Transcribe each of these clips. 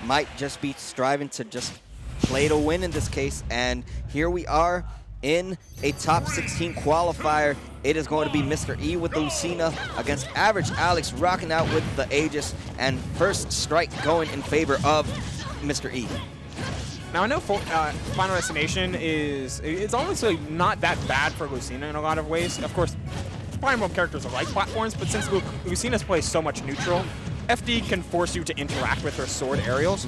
might just be striving to just play to win in this case. And here we are in a top 16 qualifier. It is going to be Mr. E with the Lucina against AverageAlex rocking out with the Aegis, and first strike going in favor of Mr. E. Now I know Final Destination it's honestly not that bad for Lucina in a lot of ways. Of course, Fire Emblem characters are like platforms, but since Lucina's plays so much neutral, FD can force you to interact with her sword aerials.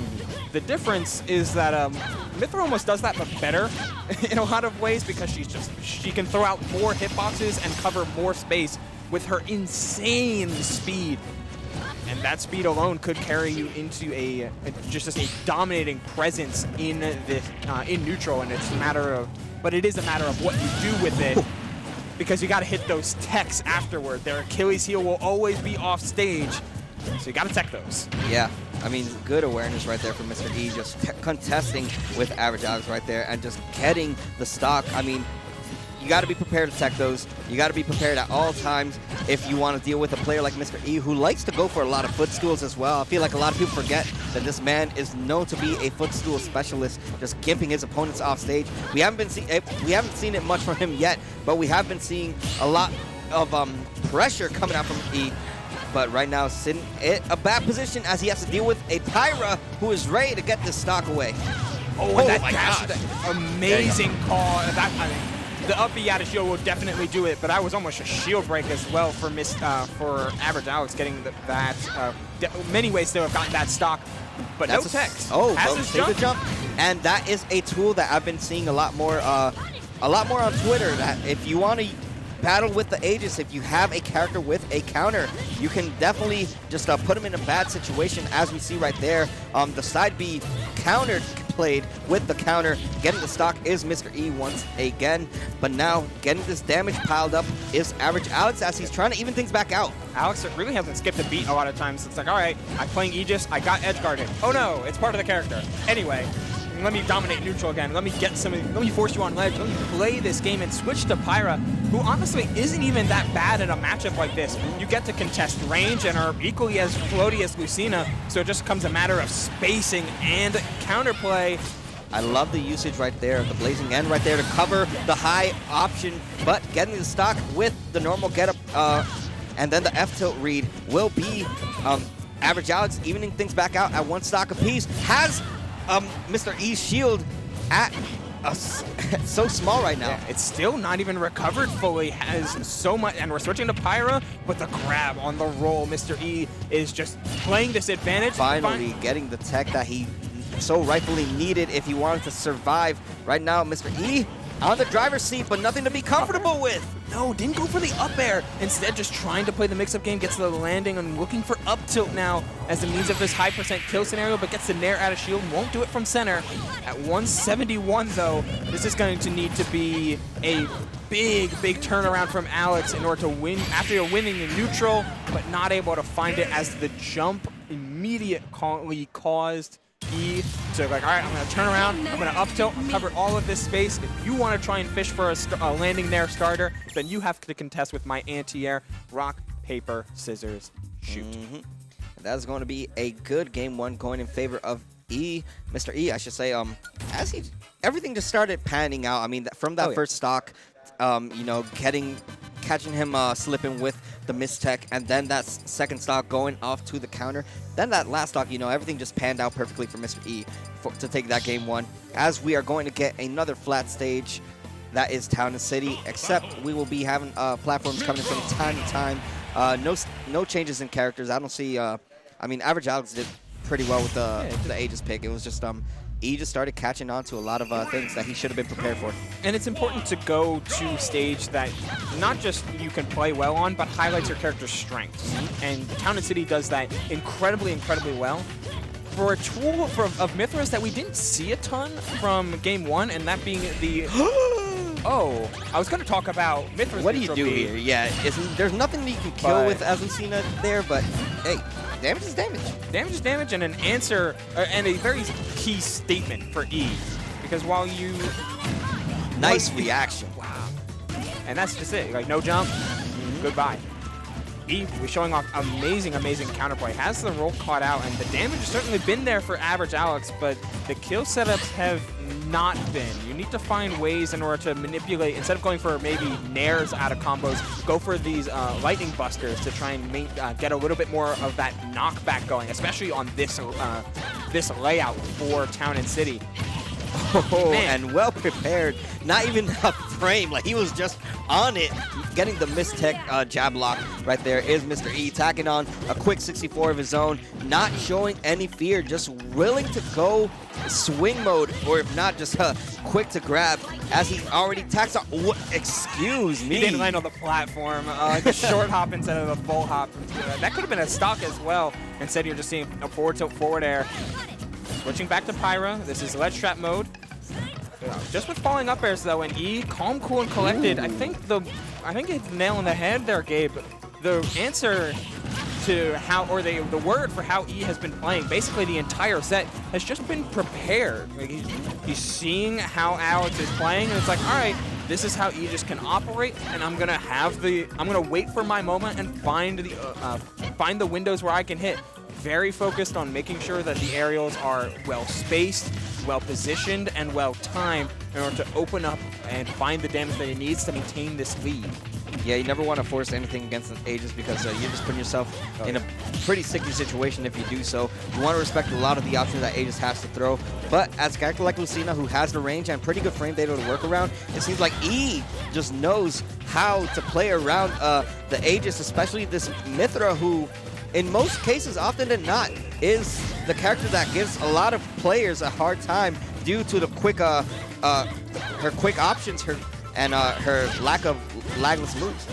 The difference is that Mythra almost does that, but better in a lot of ways, because she can throw out more hitboxes and cover more space with her insane speed. And that speed alone could carry you into just a dominating presence in neutral, and it's a matter of, but it is a matter of what you do with it, because you got to hit those techs afterward. Their Achilles heel will always be off stage, so you got to tech those. Yeah, I mean, good awareness right there from Mr. E, just contesting with AverageAlex right there and just getting the stock. I mean, you got to be prepared to tech those. You got to be prepared at all times if you want to deal with a player like Mr. E, who likes to go for a lot of footstools as well. I feel like a lot of people forget that this man is known to be a footstool specialist, just gimping his opponents off stage. We haven't seen it much from him yet, but we have been seeing a lot of pressure coming out from E. But right now, sitting in a bad position as he has to deal with a Pyra who is ready to get this stock away. Oh, and that dash, amazing call. The up B out of shield will definitely do it, but that was almost a shield break as well for AverageAlex getting that. Many ways to have gotten that stock, but that's no text. Oh, take the jump, and that is a tool that I've been seeing a lot more on Twitter. That if you want to battle with the Aegis, if you have a character with a counter, you can definitely just put him in a bad situation, as we see right there. The side B countered played with the counter. Getting the stock is Mr. E once again, but now getting this damage piled up is AverageAlex as he's trying to even things back out. Alex really hasn't skipped a beat a lot of times. It's like, all right, I'm playing Aegis, I got edge guarded. Oh no, it's part of the character. Anyway, let me dominate neutral again. Let me force you on ledge. Let me play this game and switch to Pyra, who honestly isn't even that bad in a matchup like this. You get to contest range and are equally as floaty as Lucina, so it just comes a matter of spacing and counterplay. I love the usage right there, the blazing end right there to cover the high option, but getting the stock with the normal getup, and then the F tilt read will be AverageAlex evening things back out at one stock apiece. Has Mr. E's shield at so small right now. Yeah, it's still not even recovered fully. Has so much, and we're switching to Pyra, but the grab on the roll. Mr. E is just playing disadvantage. Finally getting the tech that he so rightfully needed if he wanted to survive. Right now, Mr. E on the driver's seat, but nothing to be comfortable with. No, didn't go for the up air. Instead, just trying to play the mix-up game, gets the landing and looking for up tilt now as a means of this high % kill scenario, but gets the nair out of shield, won't do it from center. At 171, though, this is going to need to be a big turnaround from Alex in order to win after you're winning in neutral, but not able to find it as the jump immediately caused E to like, all right, I'm going to turn around, I'm going to up tilt, cover all of this space. If you want to try and fish for a landing there starter, then you have to contest with my anti-air. Rock, paper, scissors, shoot. That is going to be a good game one going in favor of E. Mr. E, I should say, as everything just started panning out. I mean, from that first stock, you know, catching him slipping with the mistech, and then that second stock going off to the counter. Then that last stock, you know, everything just panned out perfectly for Mr. E to take that game one. As we are going to get another flat stage, that is Town and City, except we will be having platforms coming from time to time. No changes in characters. I don't see, I mean, AverageAlex did pretty well with the Aegis pick. It was just, E just started catching on to a lot of things that he should have been prepared for. And it's important to go to stage that not just you can play well on, but highlights your character's strengths. And Town and City does that incredibly well. For a tool of Mythras that we didn't see a ton from game one, and that being the... Oh, I was going to talk about Mythras. What do you do here? Yeah, there's nothing that you can kill with, as we've seen there, but hey, damage is damage. Damage is damage, and an answer, and a very key statement for E. Because while you... Nice reaction. Wow. And that's just it. Like, no jump, goodbye. E was showing off amazing counterplay. Has the roll caught out, and the damage has certainly been there for AverageAlex, but the kill setups have not been. You need to find ways in order to manipulate, instead of going for maybe nairs out of combos, go for these lightning busters to try and get a little bit more of that knockback going, especially on this this layout for Town and City. Oh, and well prepared. Not even a frame. Like, he was just on it. Getting the mistech jab lock right there is Mr. E. Tacking on a quick 64 of his own. Not showing any fear. Just willing to go swing mode. Or if not, just quick to grab. As he already tacks on. What? Excuse me. He didn't land on the platform. The short hop instead of the full hop. That could have been a stock as well. Instead, you're just seeing a forward tilt, forward air. Switching back to Pyra. This is ledge trap mode. Just with falling up airs though, and E, calm, cool, and collected. I think it's nail on the head there, Gabe. The answer to how, or the word for how E has been playing, basically the entire set, has just been prepared. Like, he's seeing how Alex is playing, and it's like, all right, this is how E just can operate, and I'm gonna wait for my moment and find the windows where I can hit. Very focused on making sure that the aerials are well spaced, well positioned, and well timed in order to open up and find the damage that he needs to maintain this lead. Yeah, you never want to force anything against the Aegis because you're just putting yourself in a pretty sticky situation if you do so. You want to respect a lot of the options that Aegis has to throw. But as a character like Lucina, who has the range and pretty good frame data to work around, it seems like E just knows how to play around the Aegis, especially this Mythra, who in most cases, often than not, is the character that gives a lot of players a hard time due to the quick, her quick options, her lack of lagless moves.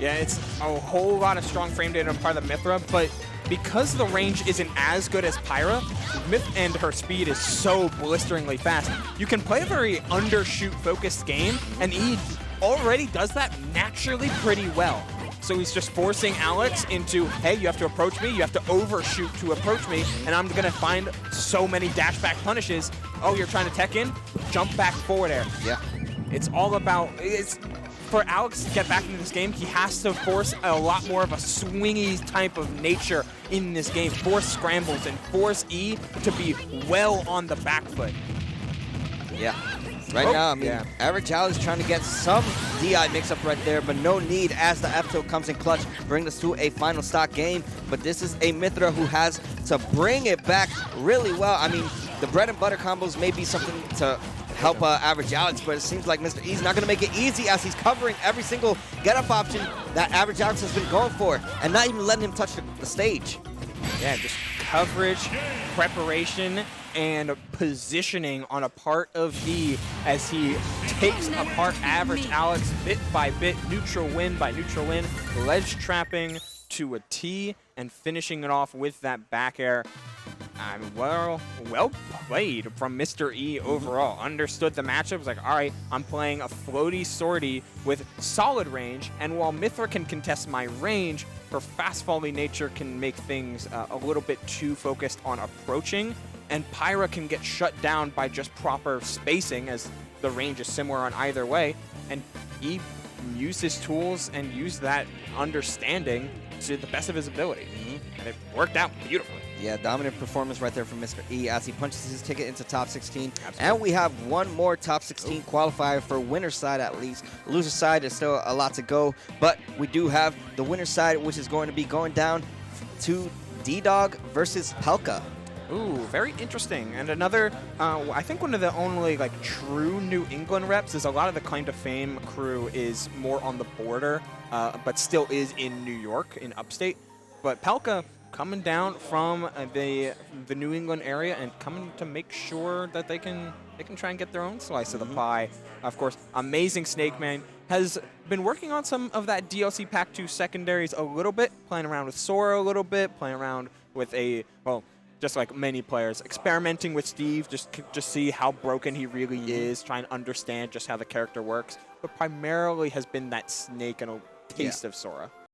Yeah, it's a whole lot of strong frame data on part of the Mythra, but because the range isn't as good as Pyra, and her speed is so blisteringly fast, you can play a very undershoot focused game, and E already does that naturally pretty well. So he's just forcing Alex into, hey, you have to approach me, you have to overshoot to approach me, and I'm gonna find so many dash back punishes. Oh, you're trying to tech in? Jump back forward air. Yeah. It's all about, for Alex to get back into this game, he has to force a lot more of a swingy type of nature in this game. Force scrambles and force E to be well on the back foot. Yeah. Right now, I mean, AverageAlex is trying to get some DI mix-up right there, but no need as the F-tilt comes in clutch, bring us to a final stock game. But this is a Mythra who has to bring it back really well. I mean, the bread and butter combos may be something to help AverageAlex, but it seems like Mr. E's not going to make it easy as he's covering every single get-up option that AverageAlex has been going for and not even letting him touch the stage. Yeah, just coverage, preparation, and positioning on a part of E as he takes apart AverageAlex bit by bit, neutral win by neutral win, ledge trapping to a T, and finishing it off with that back air. Well played from Mr. E overall. Understood the matchup, was like, all right, I'm playing a floaty sortie with solid range, and while Mythra can contest my range, her fast volley nature can make things a little bit too focused on approaching, and Pyra can get shut down by just proper spacing as the range is similar on either way, and E used his tools and used that understanding to the best of his ability. And it worked out beautifully. Yeah, dominant performance right there from Mr. E as he punches his ticket into top 16. Absolutely. And we have one more top 16 qualifier for winner's side at least. Loser side is still a lot to go, but we do have the winner's side, which is going to be going down to D-Dog versus Pelka. Ooh, very interesting. And another, I think one of the only like true New England reps is a lot of the Claim to Fame crew is more on the border, but still is in New York, in upstate. But Pelka coming down from the New England area and coming to make sure that they can try and get their own slice of the pie. Of course, amazing Snake Man has been working on some of that DLC Pack 2 secondaries a little bit, playing around with Sora a little bit, playing around with just like many players, experimenting with Steve, just see how broken he really is, trying to understand just how the character works, but primarily has been that Snake and a taste of Sora.